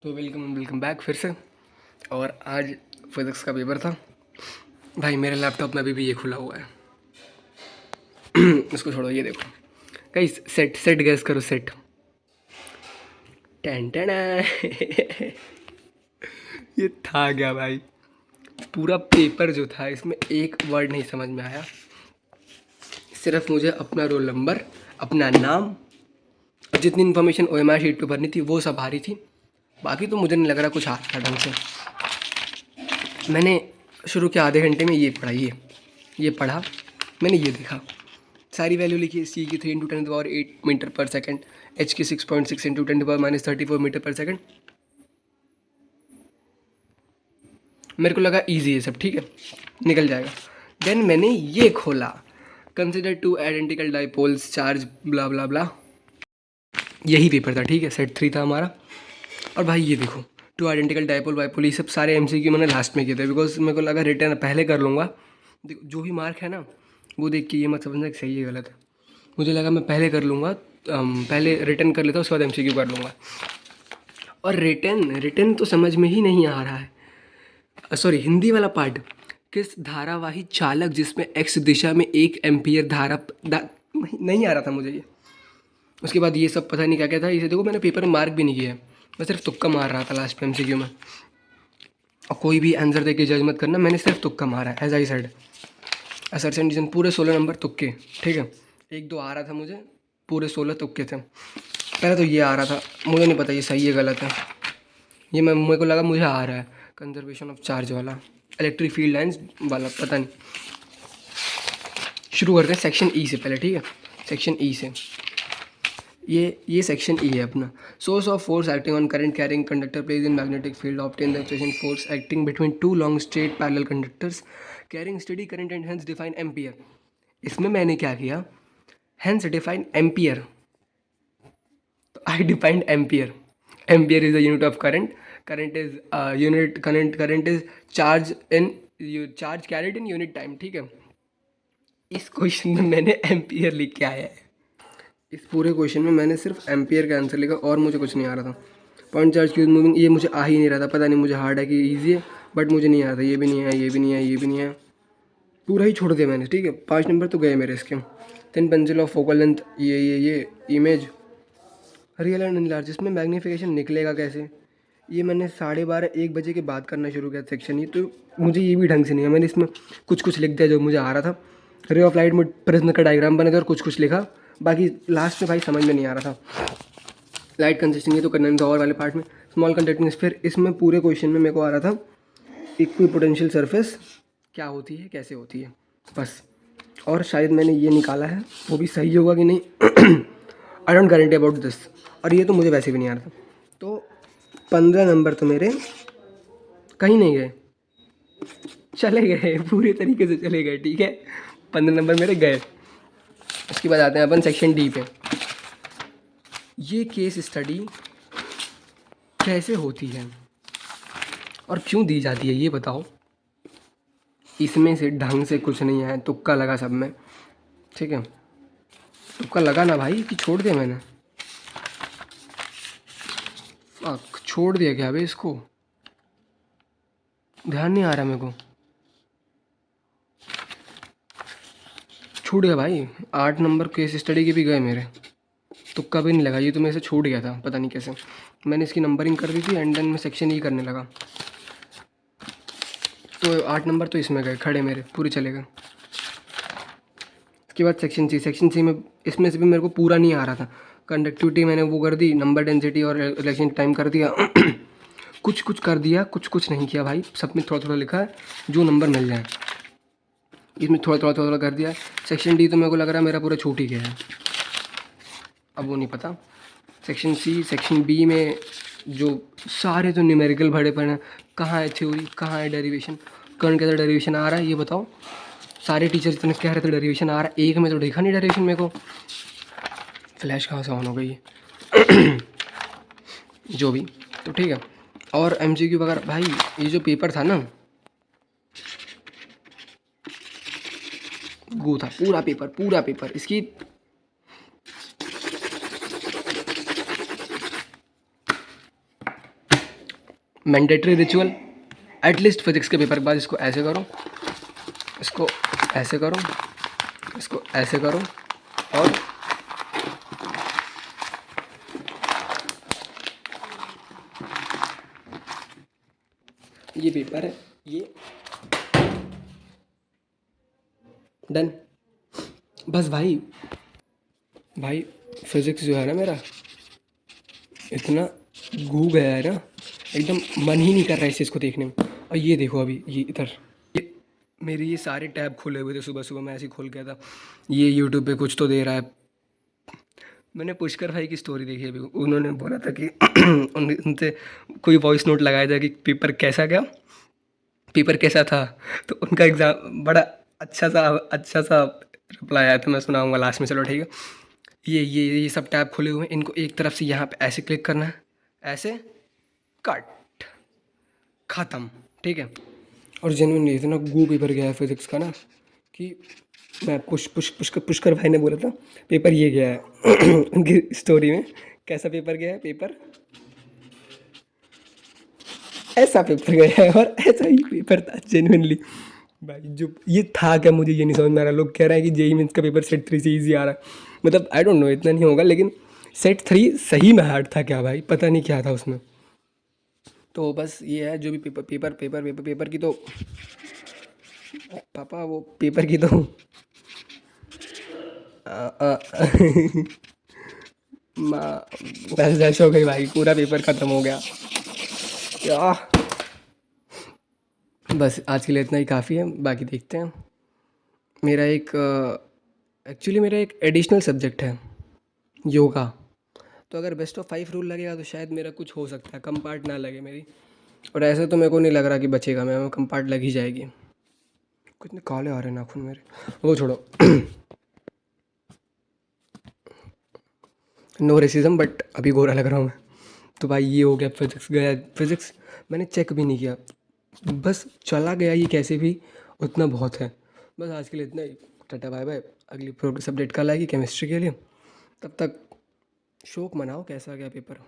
तो welcome welcome back फिर से। और आज फिज़िक्स का पेपर था भाई। मेरे लैपटॉप में अभी भी ये खुला हुआ है। इसको छोड़ो, ये देखो कहीं सेट सेट गैस करो। सेट टेन टेन ये था क्या भाई? पूरा पेपर जो था इसमें एक वर्ड नहीं समझ में आया। सिर्फ मुझे अपना रोल नंबर, अपना नाम, जितनी इन्फॉर्मेशन OMR शीट पे भरनी थी वो सब आ रही थी। बाकी तो मुझे नहीं लग रहा कुछ आ रहा ढंग से। मैंने शुरू के आधे घंटे में ये पढ़ा, ये पढ़ा, मैंने ये देखा, सारी वैल्यू लिखी। सी की 3 × 10⁸ मीटर पर सेकंड, एच की 6.6 × 10⁻34 मीटर पर सेकंड। मेरे को लगा इजी है सब, ठीक है निकल जाएगा। देन मैंने ये खोला, कंसिडर 2 आइडेंटिकल डाइपोल्स चार्ज ब्ला ब्ला ब्ला। यही पेपर था, ठीक है, सेट 3 था हमारा। और भाई ये देखो 2 आइडेंटिकल डाइपोल बाइपोल, ये सब सारे MCQ मैंने लास्ट में किए थे, बिकॉज मेरे को लगा रिटर्न पहले कर लूँगा। देखो जो भी मार्क है ना वो देख के ये मत समझना कि सही है गलत है। मुझे लगा मैं पहले कर लूँगा, पहले रिटर्न कर लेता हूँ, उसके बाद MCQ कर लूँगा। और रिटर्न तो समझ में ही नहीं आ रहा है। सॉरी, हिंदी वाला पार्ट, किस धारावाही चालक जिसमें X दिशा में 1 एम्पियर धारा नहीं आ रहा था मुझे ये। उसके बाद ये सब पता नहीं क्या क्या था। इसे देखो मैंने पेपर में मार्क भी नहीं किया है, मैं सिर्फ तुक्का मार रहा था लास्ट में MCQ में। और कोई भी आंसर देके जज मत करना, मैंने सिर्फ तुक्का मारा है। As I said, assertion decision पूरे 16 नंबर तुक्के, ठीक है। 1-2 आ रहा था मुझे, पूरे 16 तुक्के थे। पहले तो ये आ रहा था, मुझे नहीं पता ये सही है गलत है। ये मेरे को लगा मुझे आ रहा है कंजर्वेशन ऑफ चार्ज वाला, इलेक्ट्रिक फील्ड लाइन्स वाला, पता नहीं। शुरू करते हैं सेक्शन ई से पहले, ठीक है। सेक्शन ई से ये सेक्शन ई है अपना। Source of force acting on current carrying conductor placed in magnetic field, obtain the expression force acting between 2 long straight parallel conductors carrying steady current and hence define ampere. इसमें मैंने क्या किया, hence define ampere, तो I defined ampere. Ampere is the unit of current, current is unit current is charge in charge carried in unit time, ठीक है। इस question में मैंने एम्पियर लिख के आया है। इस पूरे क्वेश्चन में मैंने सिर्फ एम्पियर का आंसर लिखा और मुझे कुछ नहीं आ रहा था। पॉइंट चार्ज क्यूज मूविंग, ये मुझे आ ही नहीं रहा था, पता नहीं मुझे हार्ड है कि ईजी है, बट मुझे नहीं आ रहा था। ये भी नहीं है, ये भी नहीं है, ये भी नहीं है, पूरा ही छोड़ दिया मैंने, ठीक है। 5 नंबर तो गए मेरे इसके। 10 पेंसिल ऑफ फोकल लेंथ, ये इमेज रियल एंड इनलार्ज, इसमें मैग्नीफिकेशन निकलेगा कैसे, ये मैंने 12:30-1 बजे के बाद करना शुरू किया सेक्शन। ये तो मुझे ये भी ढंग से नहीं है। मैंने इसमें कुछ कुछ लिख दिया जो मुझे आ रहा था। रे ऑफ लाइट में प्रिज्म का डायग्राम बने थे और कुछ कुछ लिखा, बाकी लास्ट में भाई समझ में नहीं आ रहा था। लाइट कंसिस्टिंग ये तो करना नहीं था। और वाले पार्ट में स्मॉल कंडक्टिंग स्फीयर, इसमें पूरे क्वेश्चन में मेरे को आ रहा था इक्वी पोटेंशियल सरफेस क्या होती है, कैसे होती है, बस। और शायद मैंने ये निकाला है, वो भी सही होगा कि नहीं I don't guarantee about this. और ये तो मुझे वैसे भी नहीं आ रहा था। तो 15 नंबर तो मेरे कहीं नहीं गए, चले गए, पूरे तरीके से चले गए, ठीक है। 15 नंबर मेरे गए। उसके बाद आते हैं अपन सेक्शन डी पे। ये केस स्टडी कैसे होती है और क्यों दी जाती है ये बताओ। इसमें से ढंग से कुछ नहीं है, तुक्का लगा सब में, ठीक है। तुक्का लगा ना भाई कि छोड़ दिया मैंने, छोड़ दिया क्या भाई, इसको ध्यान नहीं आ रहा मेरे को, छूट गया भाई। 8 नंबर केस स्टडी के भी गए मेरे, तुक्का भी नहीं लगा। ये तो मेरे से छूट गया था, पता नहीं कैसे। मैंने इसकी नंबरिंग कर दी थी एंड देन मैं सेक्शन ई करने लगा, तो 8 नंबर तो इसमें गए खड़े मेरे, पूरे चले गए। उसके बाद सेक्शन सी में, इसमें से भी मेरे को पूरा नहीं आ रहा था। कंडक्टिविटी मैंने वो कर दी, नंबर डेंसिटी और इलेक्शन टाइम कर दिया कुछ कुछ कर दिया, कुछ कुछ नहीं किया भाई। सब में थोड़ा थोड़ा लिखा है, जो नंबर मिल जाए। इसमें थोड़ा कर दिया। सेक्शन डी तो मेरे को लग रहा है मेरा पूरा छूट ही गया है, अब वो नहीं पता। सेक्शन सी, सेक्शन बी में जो सारे तो न्यूमेरिकल भरे पड़े हैं, कहाँ है थ्योरी, कहाँ है डेरिवेशन, कौन कैसा डेरिवेशन आ रहा है ये बताओ। सारे टीचर्स इतने कह रहे थे डेरिवेशन आ रहा है, एक में तो देखा नहीं डेरिवेशन मेरे को। फ्लैश कहाँ से ऑन हो गई है जो भी, तो ठीक है। और MCQ वगैरह भाई, ये जो पेपर था ना, वो था पूरा पेपर इसकी। मैंडेटरी रिचुअल, एटलीस्ट फिजिक्स के पेपर के बाद इसको ऐसे करो, इसको ऐसे करो, इसको ऐसे करो, और ये पेपर है, ये डन। बस भाई, भाई फिजिक्स जो है ना मेरा, इतना घू गया है ना, एकदम मन ही नहीं कर रहा है इस चीज़ को देखने में। और ये देखो अभी ये इधर, ये मेरे ये सारे टैब खुले हुए थे, सुबह सुबह मैं ऐसे ही खोल गया था। ये यूट्यूब पे कुछ तो दे रहा है। मैंने पुष्कर भाई की स्टोरी देखी अभी, उन्होंने बोला था कि उनसे कोई वॉइस नोट लगाया था कि पेपर कैसा गया, पेपर कैसा था। तो उनका एग्ज़ाम बड़ा अच्छा सा रिप्लाई आया था, मैं सुनाऊंगा लास्ट में, चलो ठीक है। ये सब टैब खुले हुए हैं, इनको एक तरफ से यहाँ पे ऐसे क्लिक करना है, ऐसे कट, ख़त्म, ठीक है। और जेन्युइनली इतना गू पेपर गया है फिजिक्स का ना, कि मैं पुष्कर भाई ने बोला था पेपर ये गया है उनकी स्टोरी में, कैसा पेपर गया है, पेपर ऐसा पेपर गया है, और ऐसा ही पेपर था जेन्युइनली। भाई जो ये था क्या, मुझे ये नहीं समझ में आ रहा। लोग कह रहे हैं कि जेई मीन्स का पेपर सेट 3 से ईजी आ रहा है, मतलब आई डोंट नो, इतना नहीं होगा, लेकिन सेट 3 सही में हार्ड था क्या भाई, पता नहीं क्या था उसमें। तो बस ये है, जो भी पेपर की तो पापा, वो पेपर की तो आ, आ, माँ, बस जैसे हो गई भाई, पूरा पेपर ख़त्म हो गया क्या। बस आज के लिए इतना ही काफ़ी है, बाकी देखते हैं। मेरा एक एक्चुअली मेरा एक एडिशनल सब्जेक्ट है, योगा। तो अगर बेस्ट ऑफ 5 रूल लगेगा तो शायद मेरा कुछ हो सकता है, कम पार्ट ना लगे मेरी। और ऐसे तो मेरे को नहीं लग रहा कि बचेगा, मैं कम पार्ट लग ही जाएगी। कितने काले आ रहे हैं नाखून मेरे, वो छोड़ो। नो रेसिज्म, बट अभी गोरा लग रहा हूँ मैं। तो भाई ये हो गया, फिजिक्स गया, फिजिक्स मैंने चेक भी नहीं किया, बस चला गया ये कैसे भी, उतना बहुत है। बस आज के लिए इतना ही, टाटा बाय बाय। अगली प्रोग्रेस अपडेट कल आएगी केमिस्ट्री के लिए, तब तक शोक मनाओ, कैसा गया पेपर।